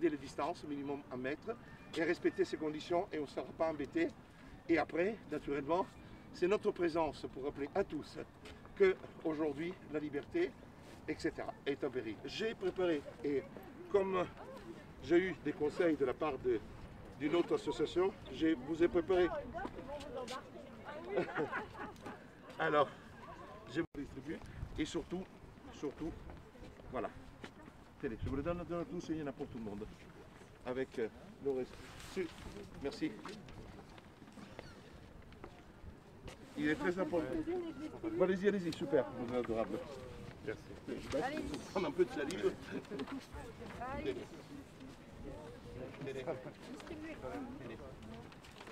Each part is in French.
garder les distances, minimum 1 mètre, et respecter ces conditions et on ne sera pas embêté. Et après, naturellement, c'est notre présence pour rappeler à tous qu'aujourd'hui, la liberté, etc., est en péril. J'ai préparé, et comme j'ai eu des conseils de la part d'une autre association, je vous ai préparé. Alors, je vous distribue, et surtout, voilà. Tenez, je vous le donne à tous et il y en a pour tout le monde. Avec le reste. Merci. Il est très important. Allez-y, allez-y, super, vous êtes adorable. Merci. Je vais prendre un peu de salive.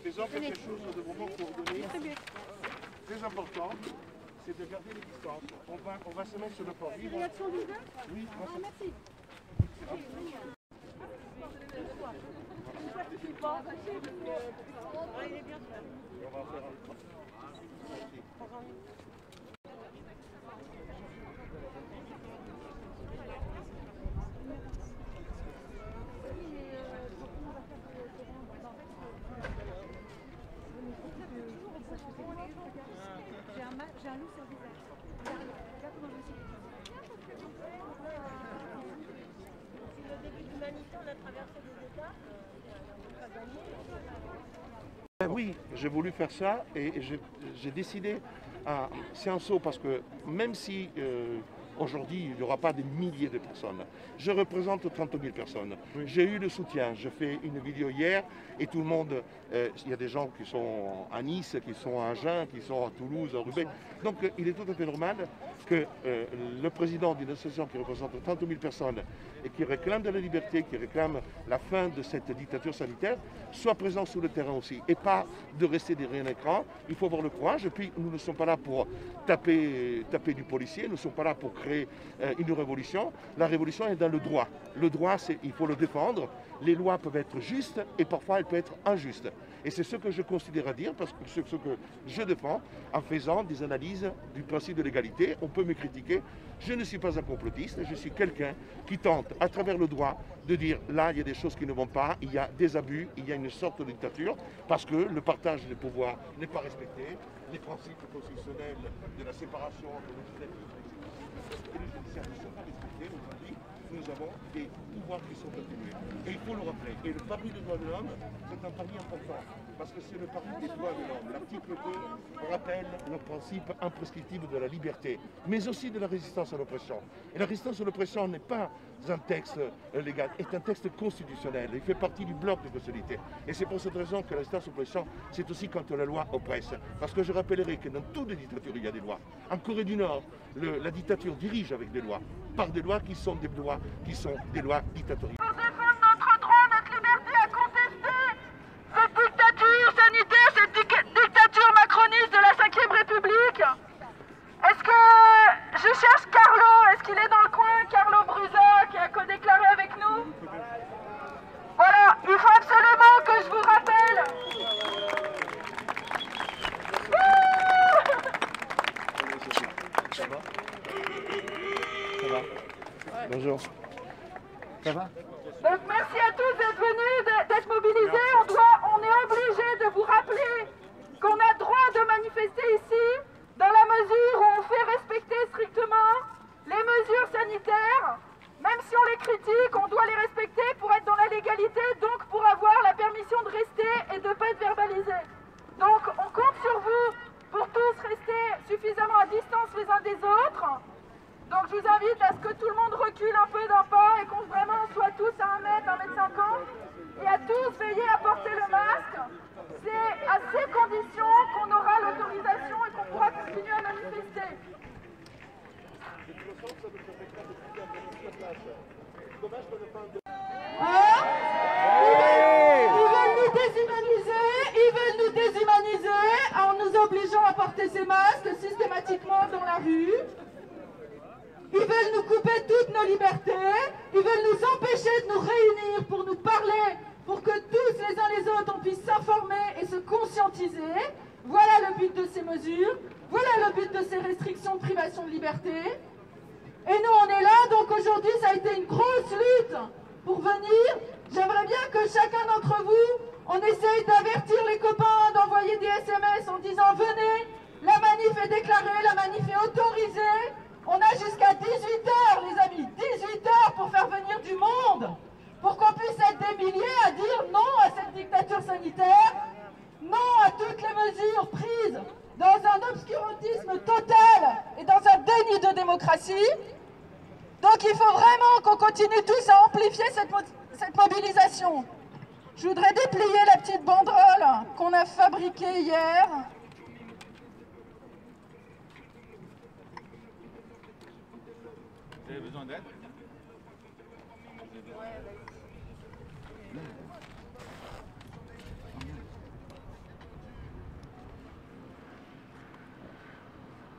Faisons quelque chose de vraiment coordonné. Très important, c'est de garder les distances. On va se mettre sur le port. Oui, merci. J'ai un loup sur le visage. Regarde comment je me suis dit. C'est le début du Manitou, on a traversé des étapes. On n'a pas gagné. Oui, j'ai voulu faire ça et j'ai décidé, c'est un saut parce que même si aujourd'hui il n'y aura pas des milliers de personnes, je représente 30 000 personnes. Oui. J'ai eu le soutien, je fais une vidéo hier et tout le monde, il y a des gens qui sont à Nice, qui sont à Agen, qui sont à Toulouse, à Roubaix. Donc il est tout à fait normal que le président d'une association qui représente 30 000 personnes et qui réclame de la liberté, qui réclame la fin de cette dictature sanitaire, soit présent sur le terrain aussi et pas de rester derrière un écran. Il faut avoir le courage et puis nous ne sommes pas là pour taper du policier, nous ne sommes pas là pour créer une révolution. La révolution est dans le droit. Le droit, il faut le défendre. Les lois peuvent être justes et parfois elles peuvent être injustes. Et c'est ce que je considère à dire, parce que c'est ce que je défends en faisant des analyses du principe de l'égalité. On peut me critiquer, je ne suis pas un complotiste, je suis quelqu'un qui tente à travers le droit de dire là il y a des choses qui ne vont pas, il y a des abus, il y a une sorte de dictature, parce que le partage des pouvoirs n'est pas respecté, les principes constitutionnels de la séparation entre le législatif et le judiciaire ne sont pas respectés. Aujourd'hui, nous avons des pouvoirs qui sont atténués. Et il faut le rappeler. Et le pari des droits de l'homme, c'est un pari important, parce que c'est le pari des droits de l'homme. L'article 2 rappelle le principe imprescriptible de la liberté, mais aussi de la résistance à l'oppression. Et la résistance à l'oppression n'est pas un texte légal, est un texte constitutionnel. Il fait partie du bloc de constitutionnalité. Et c'est pour cette raison que la résistance à l'oppression, c'est aussi quand la loi oppresse. Parce que je rappellerai que dans toutes les dictatures, il y a des lois. En Corée du Nord, la dictature dirige avec des lois, par des lois qui sont des lois dictatoriales. Pour défendre notre droit, notre liberté à contester cette dictature sanitaire, cette dictature macroniste de la 5e République. Est-ce que je cherche Carlo? Est-ce qu'il est dans le coin? Carlo Brusa qui a co-déclaré avec nous. Voilà, il faut absolument que je vous rappelle. Ça va? Ça va? Bonjour. Ça va? Donc merci à tous d'être venus, d'être mobilisés. On est obligé de vous rappeler qu'on a droit de manifester ici, dans la mesure où on fait respecter strictement les mesures sanitaires. Même si on les critique, on doit les respecter pour être dans la légalité, donc pour avoir la permission de rester et de ne pas être verbalisé. Donc on compte sur vous pour tous rester suffisamment à distance les uns des autres. Donc je vous invite à ce que tout le monde recule un peu d'un pas et qu'on vraiment soit tous à 1 mètre, 1 mètre 50. Et à tous veiller à porter le masque. C'est à ces conditions qu'on aura l'autorisation et qu'on pourra continuer à manifester. Ils veulent nous déshumaniser en nous obligeant à porter ces masques systématiquement dans la rue. Ils veulent nous couper toutes nos libertés. Ils veulent nous empêcher de nous réunir pour nous parler, pour que tous les uns les autres on puisse s'informer et se conscientiser. Voilà le but de ces mesures. Voilà le but de ces restrictions de privation de liberté. Et nous on est là, donc aujourd'hui ça a été une grosse lutte pour venir. J'aimerais bien que chacun d'entre vous, on essaye d'avertir les copains, d'envoyer des SMS en disant « Venez, la manif est déclarée, la manif est autorisée. On a jusqu'à 18h, les amis, 18h pour faire venir du monde, pour qu'on puisse être des milliers à dire non à cette dictature sanitaire, non à toutes les mesures prises dans un obscurantisme total et dans un déni de démocratie. Donc il faut vraiment qu'on continue tous à amplifier cette mobilisation. Je voudrais déplier la petite banderole qu'on a fabriquée hier. Vous avez besoin d'aide?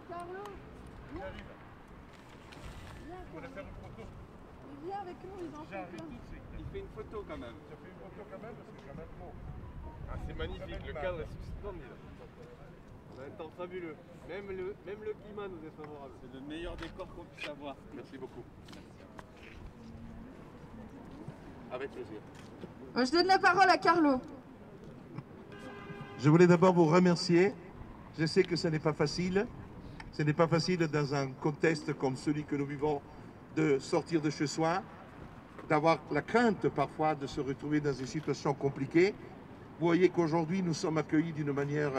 Carlo, viens. Viens avec nous, ils en font plein. Il fait une photo quand même. Ça fait une photo quand même, parce que c'est quand même beau. Ah, c'est magnifique, le cadre est splendide. On a un temps fabuleux. Même le climat nous est favorable. C'est le meilleur décor qu'on puisse avoir. Merci beaucoup. Avec plaisir. Je donne la parole à Carlo. Je voulais d'abord vous remercier. Je sais que ce n'est pas facile. Ce n'est pas facile dans un contexte comme celui que nous vivons de sortir de chez soi, d'avoir la crainte parfois de se retrouver dans une situation compliquée. Vous voyez qu'aujourd'hui nous sommes accueillis d'une manière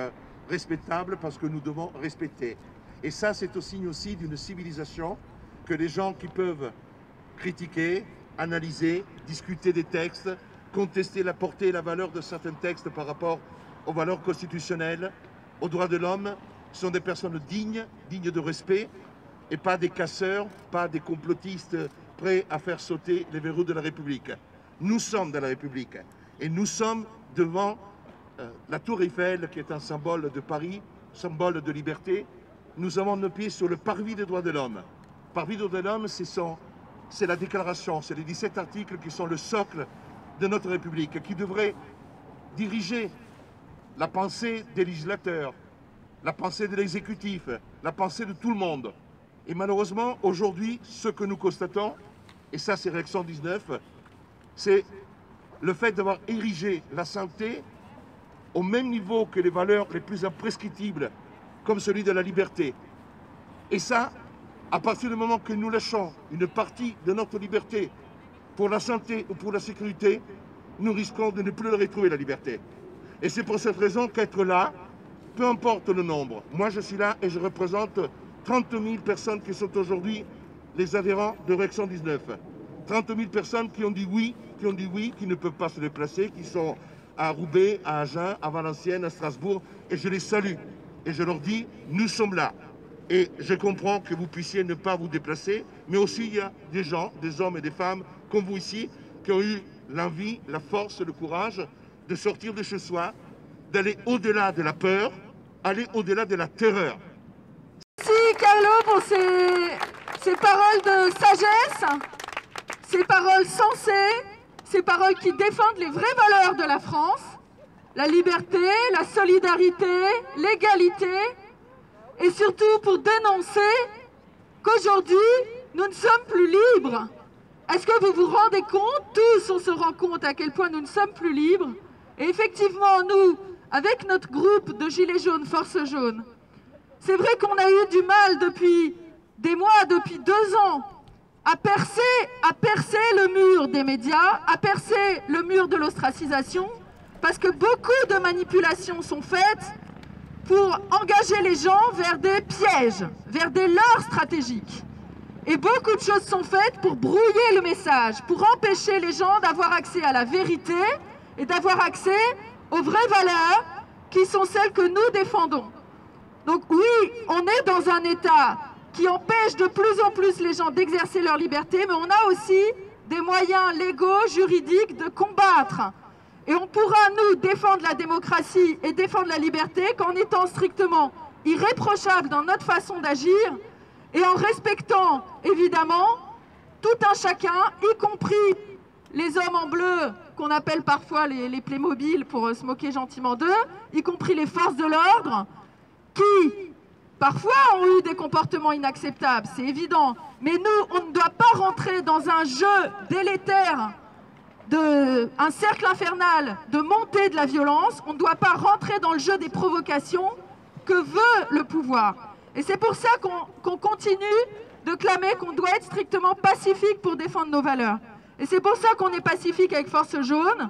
respectable parce que nous devons respecter. Et ça, c'est au signe aussi d'une civilisation que les gens qui peuvent critiquer, analyser, discuter des textes, contester la portée et la valeur de certains textes par rapport aux valeurs constitutionnelles, aux droits de l'homme, sont des personnes dignes de respect, et pas des casseurs, pas des complotistes prêts à faire sauter les verrous de la République. Nous sommes dans la République, et nous sommes devant la Tour Eiffel, qui est un symbole de Paris, symbole de liberté. Nous avons nos pieds sur le parvis des droits de l'homme. Le parvis des droits de l'homme, c'est la déclaration, c'est les 17 articles qui sont le socle de notre République, qui devraient diriger la pensée des législateurs, la pensée de l'exécutif, la pensée de tout le monde. Et malheureusement, aujourd'hui, ce que nous constatons, et ça c'est Réaction 19, c'est le fait d'avoir érigé la santé au même niveau que les valeurs les plus imprescriptibles, comme celui de la liberté. Et ça, à partir du moment que nous lâchons une partie de notre liberté pour la santé ou pour la sécurité, nous risquons de ne plus le retrouver, la liberté. Et c'est pour cette raison qu'être là, peu importe le nombre, moi je suis là et je représente 30 000 personnes qui sont aujourd'hui les adhérents de Réaction 19. 30 000 personnes qui ont dit oui, qui ne peuvent pas se déplacer, qui sont à Roubaix, à Agen, à Valenciennes, à Strasbourg, et je les salue. Et je leur dis, nous sommes là. Et je comprends que vous puissiez ne pas vous déplacer, mais aussi il y a des gens, des hommes et des femmes comme vous ici, qui ont eu l'envie, la force, le courage de sortir de chez soi, d'aller au-delà de la peur, aller au-delà de la terreur. Merci Carlo pour ces paroles de sagesse, ces paroles sensées, ces paroles qui défendent les vraies valeurs de la France, la liberté, la solidarité, l'égalité, et surtout pour dénoncer qu'aujourd'hui, nous ne sommes plus libres. Est-ce que vous vous rendez compte? Tous, on se rend compte à quel point nous ne sommes plus libres. Et effectivement, nous, avec notre groupe de Gilets jaunes, Force jaune, c'est vrai qu'on a eu du mal depuis des mois, depuis 2 ans, à percer le mur des médias, à percer le mur de l'ostracisation, parce que beaucoup de manipulations sont faites pour engager les gens vers des pièges, vers des leurres stratégiques. Et beaucoup de choses sont faites pour brouiller le message, pour empêcher les gens d'avoir accès à la vérité et d'avoir accès aux vraies valeurs qui sont celles que nous défendons. Donc oui, on est dans un État qui empêche de plus en plus les gens d'exercer leur liberté, mais on a aussi des moyens légaux, juridiques de combattre. Et on pourra, nous, défendre la démocratie et défendre la liberté qu'en étant strictement irréprochables dans notre façon d'agir et en respectant, évidemment, tout un chacun, y compris les hommes en bleu, qu'on appelle parfois les Playmobil pour se moquer gentiment d'eux, y compris les forces de l'ordre, qui, parfois, ont eu des comportements inacceptables, c'est évident. Mais nous, on ne doit pas rentrer dans un jeu délétère un cercle infernal de montée de la violence. On ne doit pas rentrer dans le jeu des provocations que veut le pouvoir. Et c'est pour ça qu'on continue de clamer qu'on doit être strictement pacifique pour défendre nos valeurs. Et c'est pour ça qu'on est pacifique avec Force Jaune.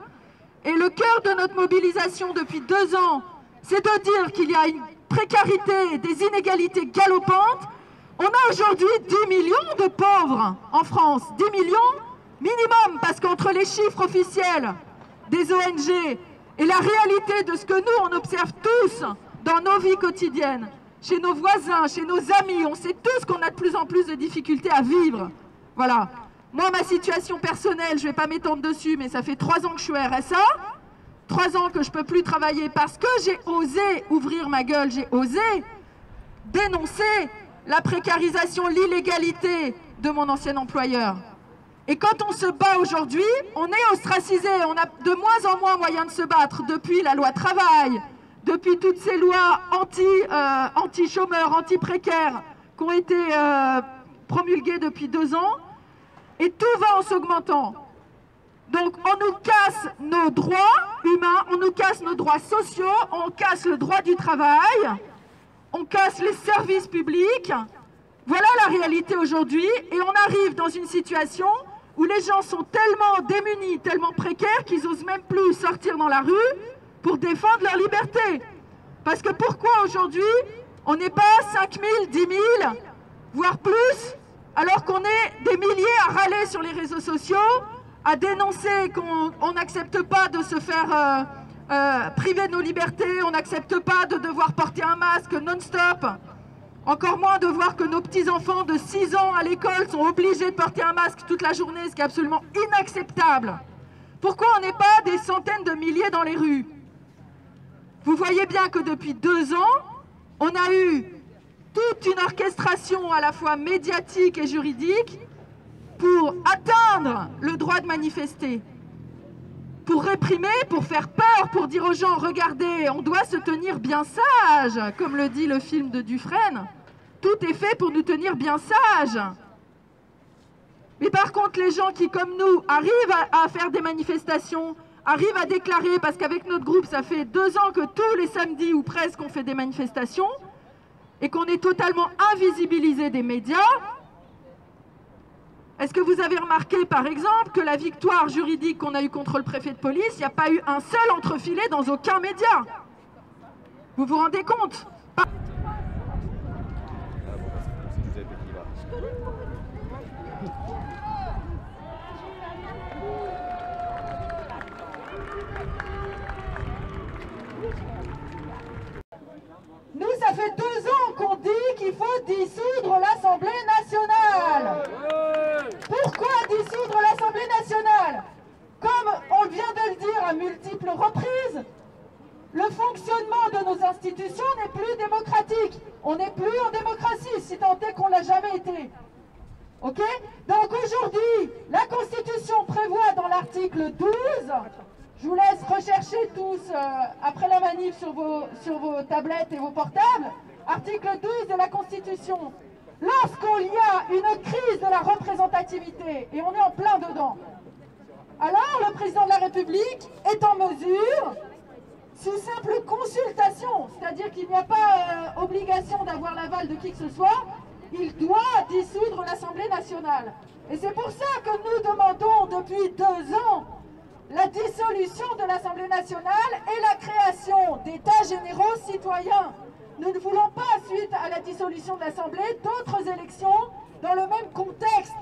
Et le cœur de notre mobilisation depuis 2 ans, c'est de dire qu'il y a une précarité, des inégalités galopantes. On a aujourd'hui 10 millions de pauvres en France, 10 millions minimum, parce qu'entre les chiffres officiels des ONG et la réalité de ce que nous, on observe tous dans nos vies quotidiennes, chez nos voisins, chez nos amis, on sait tous qu'on a de plus en plus de difficultés à vivre. Voilà. Moi, ma situation personnelle, je ne vais pas m'étendre dessus, mais ça fait 3 ans que je suis RSA, 3 ans que je ne peux plus travailler parce que j'ai osé ouvrir ma gueule, j'ai osé dénoncer la précarisation, l'illégalité de mon ancien employeur. Et quand on se bat aujourd'hui, on est ostracisé, on a de moins en moins moyen de se battre depuis la loi travail, depuis toutes ces lois anti-chômeurs, anti-précaires qui ont été promulguées depuis 2 ans. Et tout va en s'augmentant. Donc on nous casse nos droits humains, on nous casse nos droits sociaux, on casse le droit du travail, on casse les services publics. Voilà la réalité aujourd'hui. Et on arrive dans une situation où les gens sont tellement démunis, tellement précaires qu'ils n'osent même plus sortir dans la rue pour défendre leur liberté. Parce que pourquoi aujourd'hui on n'est pas 5 000, 10 000, voire plus, alors qu'on est des milliers à râler sur les réseaux sociaux, à dénoncer qu'on n'accepte pas de se faire priver de nos libertés, on n'accepte pas de devoir porter un masque non-stop, encore moins de voir que nos petits-enfants de 6 ans à l'école sont obligés de porter un masque toute la journée, ce qui est absolument inacceptable. Pourquoi on n'est pas des centaines de milliers dans les rues? Vous voyez bien que depuis 2 ans, on a eu toute une orchestration à la fois médiatique et juridique pour atteindre le droit de manifester, pour réprimer, pour faire peur, pour dire aux gens « Regardez, on doit se tenir bien sage », comme le dit le film de Dufresne. Tout est fait pour nous tenir bien sages. Mais par contre, les gens qui, comme nous, arrivent à faire des manifestations, arrivent à déclarer, parce qu'avec notre groupe, ça fait 2 ans que tous les samedis ou presque on fait des manifestations, et qu'on est totalement invisibilisé des médias. Est-ce que vous avez remarqué, par exemple, que la victoire juridique qu'on a eue contre le préfet de police, il n'y a pas eu un seul entrefilé dans aucun média? Vous vous rendez compte? Nous, ça fait 2 ans qu'on dit qu'il faut dissoudre l'Assemblée nationale. Pourquoi dissoudre l'Assemblée nationale? Comme on vient de le dire à multiples reprises, le fonctionnement de nos institutions n'est plus démocratique. On n'est plus en démocratie, si tant est qu'on ne l'a jamais été. Ok? Donc aujourd'hui, la Constitution prévoit dans l'article 12, je vous laisse rechercher tous après la manif sur vos tablettes et vos portables, article 12 de la Constitution. Lorsqu'il y a une crise de la représentativité, et on est en plein dedans, alors le président de la République est en mesure, sous simple consultation, c'est-à-dire qu'il n'y a pas obligation d'avoir l'aval de qui que ce soit, il doit dissoudre l'Assemblée nationale. Et c'est pour ça que nous demandons depuis 2 ans la dissolution de l'Assemblée nationale et la création d'états généraux citoyens. Nous ne voulons pas, suite à la dissolution de l'Assemblée, d'autres élections dans le même contexte.